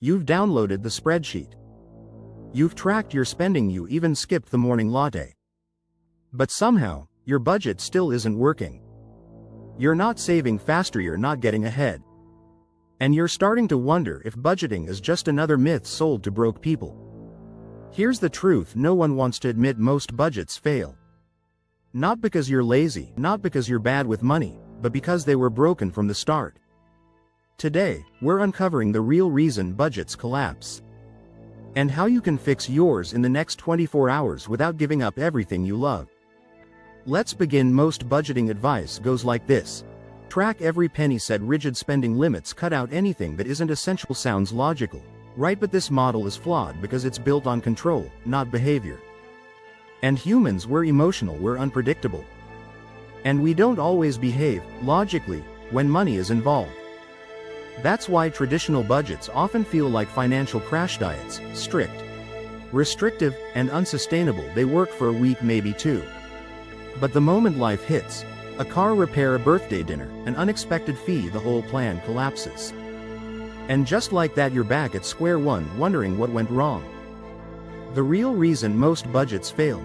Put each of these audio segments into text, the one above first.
You've downloaded the spreadsheet. You've tracked your spending, you even skipped the morning latte. But somehow, your budget still isn't working. You're not saving faster, you're not getting ahead. And you're starting to wonder if budgeting is just another myth sold to broke people. Here's the truth: no one wants to admit most budgets fail. Not because you're lazy, not because you're bad with money, but because they were broken from the start. Today, we're uncovering the real reason budgets collapse. And how you can fix yours in the next 24 hours without giving up everything you love. Let's begin. Most budgeting advice goes like this. Track every penny, set rigid spending limits, cut out anything that isn't essential. Sounds logical, right? But this model is flawed because it's built on control, not behavior. And humans, we're emotional, we're unpredictable. And we don't always behave logically when money is involved. That's why traditional budgets often feel like financial crash diets: strict, restrictive, and unsustainable. They work for a week, maybe two. But the moment life hits, a car repair, a birthday dinner, an unexpected fee, the whole plan collapses. And just like that, you're back at square one, wondering what went wrong. The real reason most budgets fail.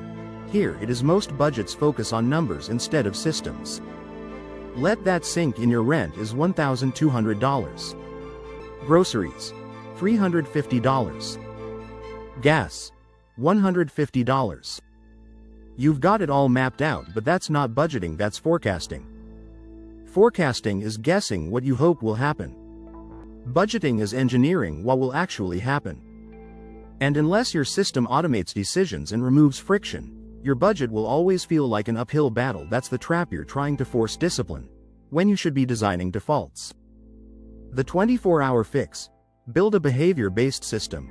Here it is: most budgets focus on numbers instead of systems. Let that sink in. Your rent is $1,200. Groceries, $350. Gas, $150. You've got it all mapped out, but that's not budgeting, that's forecasting. Forecasting is guessing what you hope will happen. Budgeting is engineering what will actually happen. And unless your system automates decisions and removes friction, your budget will always feel like an uphill battle. That's the trap. You're trying to force discipline when you should be designing defaults. The 24-hour fix. Build a behavior-based system.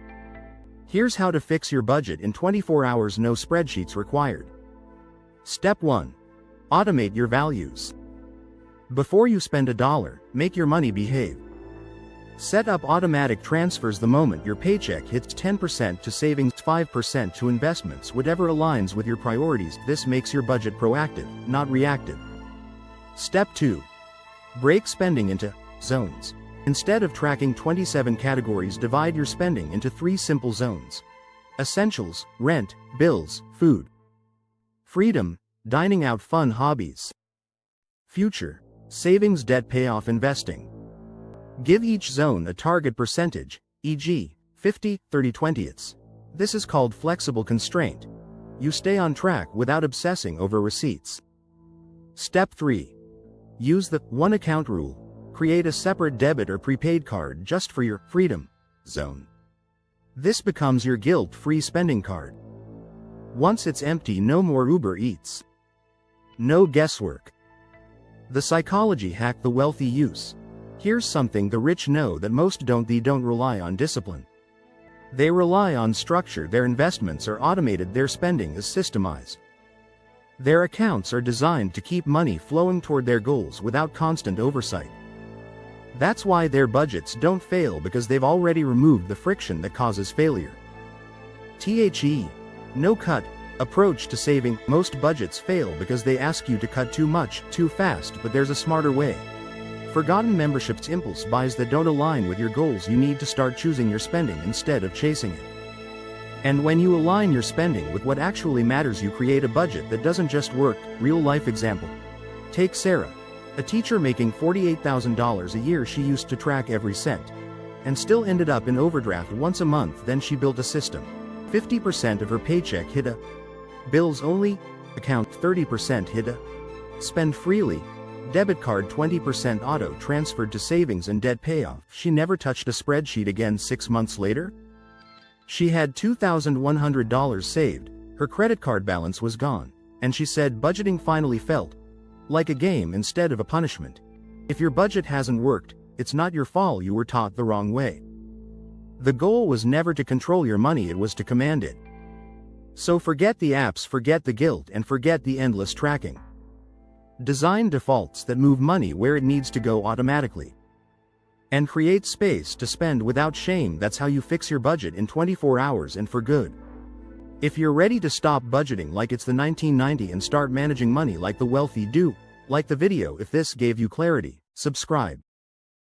Here's how to fix your budget in 24 hours. No spreadsheets required. Step 1. Automate your values. Before you spend $1, make your money behave. Set up automatic transfers the moment your paycheck hits. 10% to savings, 5% to investments, whatever aligns with your priorities. This makes your budget proactive, not reactive. Step 2. Break spending into zones. Instead of tracking 27 categories, divide your spending into 3 simple zones. Essentials, rent, bills, food. Freedom, dining out, fun, hobbies. Future, savings, debt payoff, investing. Give each zone a target percentage, e.g., 50, 30, 20ths. This is called flexible constraint. You stay on track without obsessing over receipts. Step 3. Use the one account rule. Create a separate debit or prepaid card just for your freedom zone. This becomes your guilt-free spending card. Once it's empty, no more Uber Eats. No guesswork. The psychology hack: the wealthy use. Here's something the rich know that most don't. They don't rely on discipline. They rely on structure. Their investments are automated, their spending is systemized. Their accounts are designed to keep money flowing toward their goals without constant oversight. That's why their budgets don't fail, because they've already removed the friction that causes failure. The no-cut approach to saving. Most budgets fail because they ask you to cut too much, too fast, but there's a smarter way. Forgotten memberships, impulse buys that don't align with your goals. You need to start choosing your spending instead of chasing it. And when you align your spending with what actually matters, you create a budget that doesn't just work. Real-life example. Take Sarah, a teacher making $48,000 a year. She used to track every cent, and still ended up in overdraft once a month. Then she built a system. 50% of her paycheck hit a bills only account, 30% hit a spend freely debit card, 20% auto transferred to savings and debt payoff. She never touched a spreadsheet again. 6 months later, she had $2,100 saved, her credit card balance was gone, and she said budgeting finally felt like a game instead of a punishment. If your budget hasn't worked, it's not your fault. You were taught the wrong way. The goal was never to control your money, it was to command it. So forget the apps, forget the guilt, and forget the endless tracking. Design defaults that move money where it needs to go automatically. And create space to spend without shame. That's how you fix your budget in 24 hours and for good. If you're ready to stop budgeting like it's the 1990s and start managing money like the wealthy do, like the video. If this gave you clarity, subscribe.